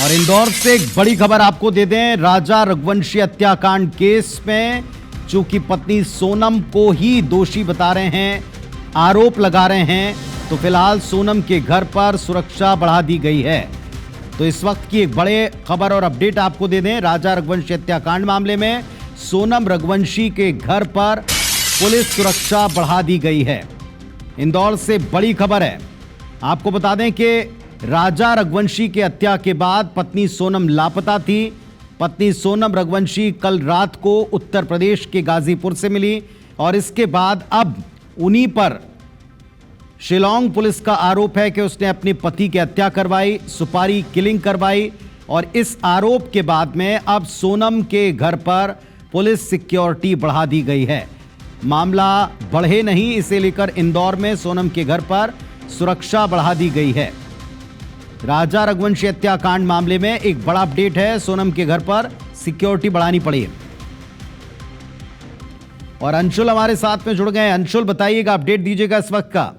और इंदौर से एक बड़ी खबर आपको दे दें। राजा रघुवंशी हत्याकांड केस में चूंकि पत्नी सोनम को ही दोषी बता रहे हैं, आरोप लगा रहे हैं, तो फिलहाल सोनम के घर पर सुरक्षा बढ़ा दी गई है। तो इस वक्त की एक बड़े खबर और अपडेट आपको दे दें। राजा रघुवंशी हत्याकांड मामले में सोनम रघुवंशी के घर पर पुलिस सुरक्षा बढ़ा दी गई है। इंदौर से बड़ी खबर है। आपको बता दें कि राजा रघुवंशी के हत्या के बाद पत्नी सोनम लापता थी। पत्नी सोनम रघुवंशी कल रात को उत्तर प्रदेश के गाजीपुर से मिली और इसके बाद अब उन्हीं पर शिलांग पुलिस का आरोप है कि उसने अपने पति की हत्या करवाई, सुपारी किलिंग करवाई। और इस आरोप के बाद में अब सोनम के घर पर पुलिस सिक्योरिटी बढ़ा दी गई है। मामला बढ़े नहीं, इसे लेकर इंदौर में सोनम के घर पर सुरक्षा बढ़ा दी गई है। राजा रघुवंशी हत्याकांड मामले में एक बड़ा अपडेट है। सोनम के घर पर सिक्योरिटी बढ़ानी पड़ी है। और अंशुल हमारे साथ में जुड़ गए हैं। अंशुल, बताइएगा, अपडेट दीजिएगा इस वक्त का।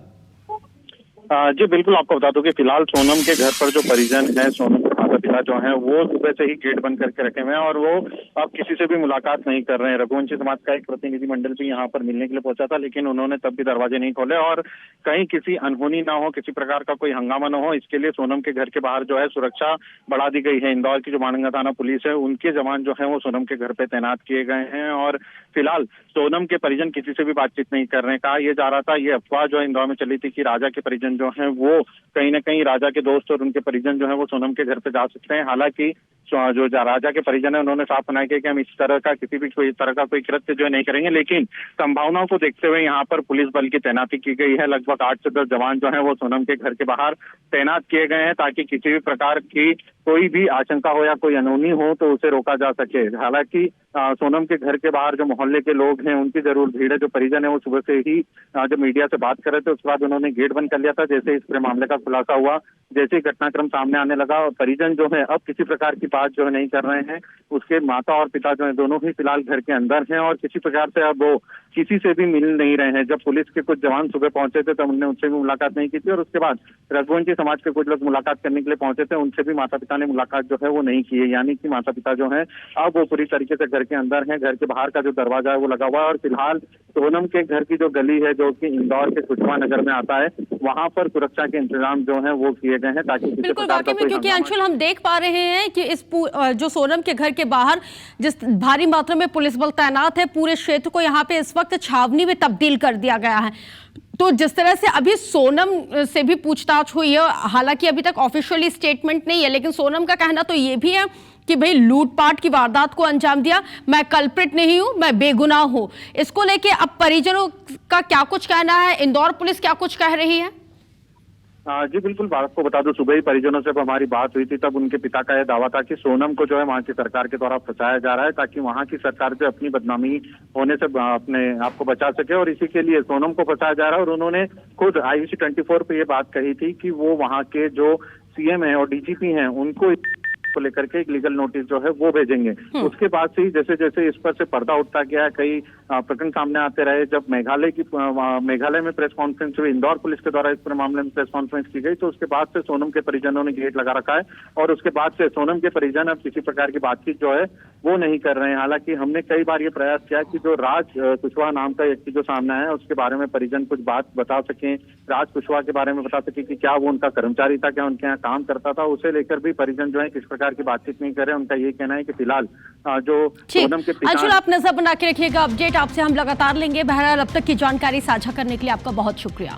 जी बिल्कुल, आपको बता दूं कि फिलहाल सोनम के घर पर जो परिजन है, सोनम के माता पिता जो हैं, वो सुबह से ही गेट बंद करके रखे हुए हैं और वो अब किसी से भी मुलाकात नहीं कर रहे हैं। रघुवंशी समाज का एक प्रतिनिधिमंडल भी यहाँ पर मिलने के लिए पहुंचा था, लेकिन उन्होंने तब भी दरवाजे नहीं खोले और कहीं किसी अनहोनी ना हो, किसी प्रकार का कोई हंगामा ना हो, इसके लिए सोनम के घर के बाहर जो है सुरक्षा बढ़ा दी गई है। इंदौर की जो मानंगा थाना पुलिस है, उनके जवान जो है वो सोनम के घर पे तैनात किए गए हैं और फिलहाल सोनम के परिजन किसी से भी बातचीत नहीं कर रहे हैं। कहा यह जा रहा था, ये अफवाह जो है इंदौर में चली थी कि राजा के परिजन जो हैं वो कहीं ना कहीं राजा के दोस्त और उनके परिजन जो है वो सोनम के घर पे जा सकते हैं। हालांकि जो राजा के परिजन है, उन्होंने साफ मना किया कि हम इस तरह का किसी भी कोई तरह का कोई कृत्य जो है नहीं करेंगे, लेकिन संभावनाओं को देखते हुए यहाँ पर पुलिस बल की तैनाती की गई है। लगभग 8 से 10 जवान जो है वो सोनम के घर के बाहर तैनात किए गए हैं ताकि किसी भी प्रकार की कोई भी आशंका हो या कोई अनहोनी हो तो उसे रोका जा सके। हालांकि सोनम के घर के बाहर जो मोहल्ले के लोग हैं उनकी जरूर भीड़ है। जो परिजन है वो सुबह से ही जब मीडिया से बात कर रहे थे उसके बाद उन्होंने गेट बंद कर लिया था। जैसे इस पूरे मामले का खुलासा हुआ, जैसे ही घटनाक्रम सामने आने लगा और परिजन जो है अब किसी प्रकार की बात जो है नहीं कर रहे हैं। उसके माता और पिता जो है दोनों ही फिलहाल घर के अंदर हैं और किसी प्रकार से अब वो किसी से भी मिल नहीं रहे हैं। जब पुलिस के कुछ जवान सुबह पहुंचे थे तब उन्होंने उनसे भी मुलाकात नहीं की थी और उसके बाद रघुवंशी समाज के कुछ लोग मुलाकात करने के लिए पहुंचे थे, उनसे भी माता पिता ने मुलाकात जो है वो नहीं की है। यानी कि माता पिता जो है अब वो पूरी तरीके से घर के अंदर हैं। घर के बाहर का जो दरवाजा है वो लगा हुआ है और फिलहाल सोनम के घर की जो गली है जो कि इंदौर के कुशवाहा नगर में आता है, वहां पर सुरक्षा के इंतजाम जो है वो किए गए हैं ताकि बिल्कुल वाकई में, क्योंकि अंशुल हम देख पा रहे हैं कि इस जो सोनम के घर के बाहर जिस भारी मात्रा में पुलिस बल तैनात है, पूरे क्षेत्र को यहाँ पे इस वक्त छावनी में तब्दील कर दिया गया है। तो जिस तरह से अभी सोनम से भी पूछताछ हुई है, हालांकि अभी तक ऑफिशियली स्टेटमेंट नहीं है, लेकिन सोनम का कहना तो ये भी है कि भाई लूटपाट की वारदात को अंजाम दिया, मैं कल्प्रिट नहीं हूं, मैं बेगुनाह हूं। इसको लेके अब परिजनों का क्या कुछ कहना है, इंदौर पुलिस क्या कुछ कह रही है? जी बिल्कुल, आपको बता दूं सुबह ही परिजनों से हमारी बात हुई थी, तब उनके पिता का यह दावा था कि सोनम को जो है वहां की सरकार के द्वारा फंसाया जा रहा है ताकि वहां की सरकार से अपनी बदनामी होने से अपने आप को बचा सके और इसी के लिए सोनम को फंसाया जा रहा है। और उन्होंने खुद IBC 24 पे ये बात कही थी कि वो वहां के जो CM है और DGP हैं उनको को लेकर के एक लीगल नोटिस जो है वो भेजेंगे। उसके बाद से ही जैसे जैसे इस पर से पर्दा उठता गया, कई प्रकरण सामने आते रहे। जब मेघालय में प्रेस कॉन्फ्रेंस हुई, इंदौर पुलिस के द्वारा इस पूरे मामले में प्रेस कॉन्फ्रेंस की गई, तो उसके बाद से सोनम के परिजनों ने गेट लगा रखा है और उसके बाद से सोनम के परिजन अब किसी प्रकार की बातचीत जो है वो नहीं कर रहे हैं। हालांकि हमने कई बार ये प्रयास किया कि जो राज कुशवाहा नाम का व्यक्ति जो सामने आया उसके बारे में परिजन कुछ बात बता सकें, राज कुशवाहा के बारे में बता सके कि क्या वो उनका कर्मचारी था, क्या उनके यहाँ काम करता था, उसे लेकर भी परिजन जो है किस प्रकार की बातचीत नहीं कर रहे। उनका ये कहना है कि फिलहाल जो सोनम के अंशुल, आप नजर बना के रखिएगा, अपडेट आपसे हम लगातार लेंगे। बहरहाल अब तक की जानकारी साझा करने के लिए आपका बहुत शुक्रिया।